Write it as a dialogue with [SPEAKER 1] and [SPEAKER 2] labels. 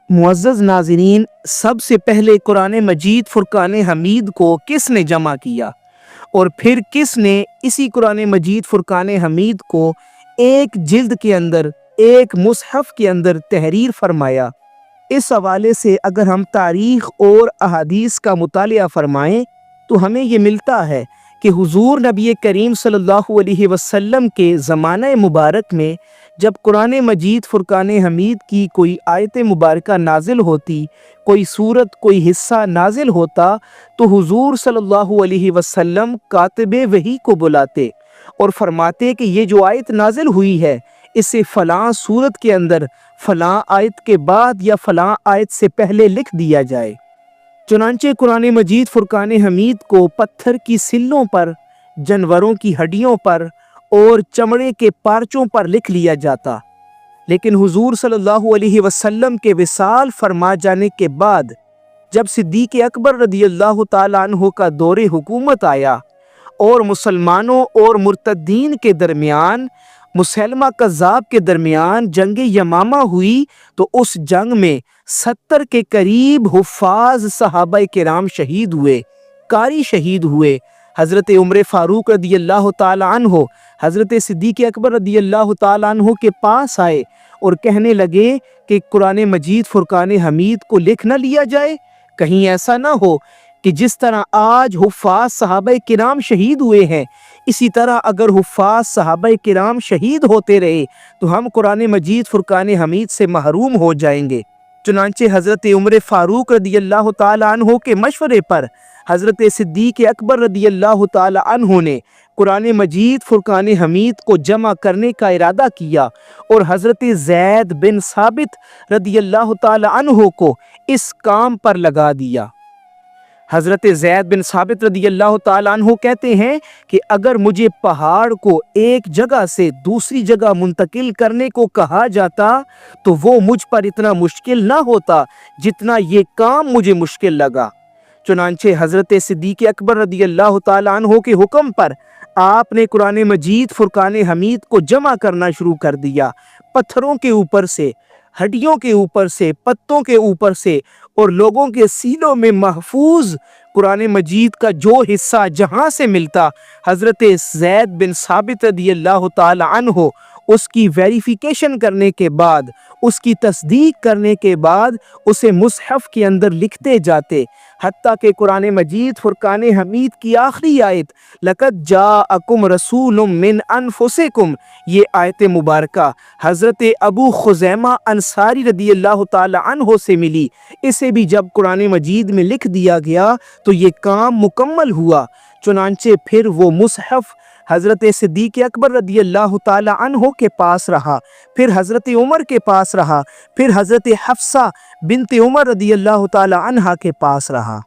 [SPEAKER 1] मुअज़्ज़ज़ नाज़रीन, सबसे पहले कुरान मजीद फुरकान हमीद को किसने जमा किया और फिर किसने इसी कुरान मजीद फुरकान हमीद को एक जिल्द के अंदर, एक मुसहफ़ के अंदर तहरीर फरमाया? इस हवाले से अगर हम तारीख़ और अहादीस का मुतालिया फरमाएं तो हमें ये मिलता है कि हुज़ूर नबी करीम सल्लल्लाहु अलैहि वसल्लम के ज़माने मुबारक में जब कुरान मजीद फुरकान हमीद की कोई आयत मुबारका नाजिल होती, कोई सूरत, कोई हिस्सा नाजिल होता, तो हुज़ूर सल्लल्लाहु अलैहि वसल्लम कातिबे वही को बुलाते और फरमाते कि ये जो आयत नाजिल हुई है इसे फ़लाँ सूरत के अंदर फ़लाँ आयत के बाद या फ़लाँ आयत से पहले लिख दिया जाए। चुनांचे कुरान मजीद फुरकान हमीद को पत्थर की सिल्लों पर, जानवरों की हड्डियों पर और चमड़े के पार्चों पर लिख लिया जाता। लेकिन हुजूर सल्लल्लाहु अलैहि वसल्लम के विसाल फरमा जाने के बाद जब सिद्दीक़ अकबर रदियल्लाहु ताला अन्हु का दौरे हुकूमत आया और मुसलमानों और मुर्तदीन के दरमियान, मुसैलमा कज़्ज़ाब के दरमियान जंग यमामा हुई, तो उस जंग में 70 के करीब हुफ़ाज़ सहाबा किराम शहीद हुए, कारी शहीद हुए। हज़रत उमर फ़ारूक रदियल्लाहु ताला अन्हु हज़रत सिद्दीक़ अकबर रदियल्लाहु ताला अन्हु के पास आए और कहने लगे कि कुरान मजीद फुरकान हमीद को लिख न लिया जाए, कहीं ऐसा ना हो कि जिस तरह आज हुफ़ाज़ सहाबा किराम शहीद हुए हैं, इसी तरह अगर हुफ़ाज़ सहाबा किराम शहीद होते रहे तो हम कुरान मजीद फुरकान हमीद से महरूम हो जाएंगे। चुनांचे हज़रत उमर फ़ारूक रदियल्लाहु ताला अन्हु के मशवरे पर हज़रत सिद्दीक़ अकबर रदियल्लाहु ताला अन्हु ने कुरान मजीद फुरकान हमीद को जमा करने का इरादा किया और हज़रत ज़ैद बिन साबित रदियल्लाहु ताला अन्हु को इस काम पर लगा दिया। हज़रत ज़ैद बिन साबित रदियल्लाहु ताला अन्हु कहते हैं कि अगर मुझे पहाड़ को एक जगह से दूसरी जगह मुंतकिल करने को कहा जाता तो वो मुझ पर इतना मुश्किल ना होता जितना ये काम मुझे मुश्किल लगा। चुनांचे हज़रत सिद्दीक़ अकबर रदियल्लाहु ताला अन्हु के हुक्म पर आपने कुरान मजीद फुरकान हमीद को जमा करना शुरू कर दिया। पत्थरों के ऊपर से, हड्डियों के ऊपर से, पत्तों के ऊपर से और लोगों के सीनों में महफूज कुरान मजीद का जो हिस्सा जहां से मिलता, हज़रत ज़ैद बिन साबित रदियल्लाहु ताला अन्हु उसकी वेरिफिकेशन करने के बाद, उसकी तस्दीक करने के बाद उसे मुसहफ़ के अंदर लिखते जाते, हत्ता कि कुरान मजीद फुरकान हमीद की आखिरी आयत लक़द जाअकुम रसूलुम मिन अनफुसिकुम, ये आयत मुबारका हज़रत अबू खुज़ैमा अंसारी रदियल्लाहु ताला अन्हु से मिली। इसे भी जब कुरान मजीद में लिख दिया गया तो ये काम मुकम्मल हुआ। चुनांचे फिर वो मुसहफ़ हज़रत सिद्दीक़ अकबर रदियल्लाहु ताला अन्हु के पास रहा, फिर हज़रत उमर के पास रहा, फिर हज़रत हफ्सा बिनते उमर रदियल्लाहु ताला अन्हा के पास रहा।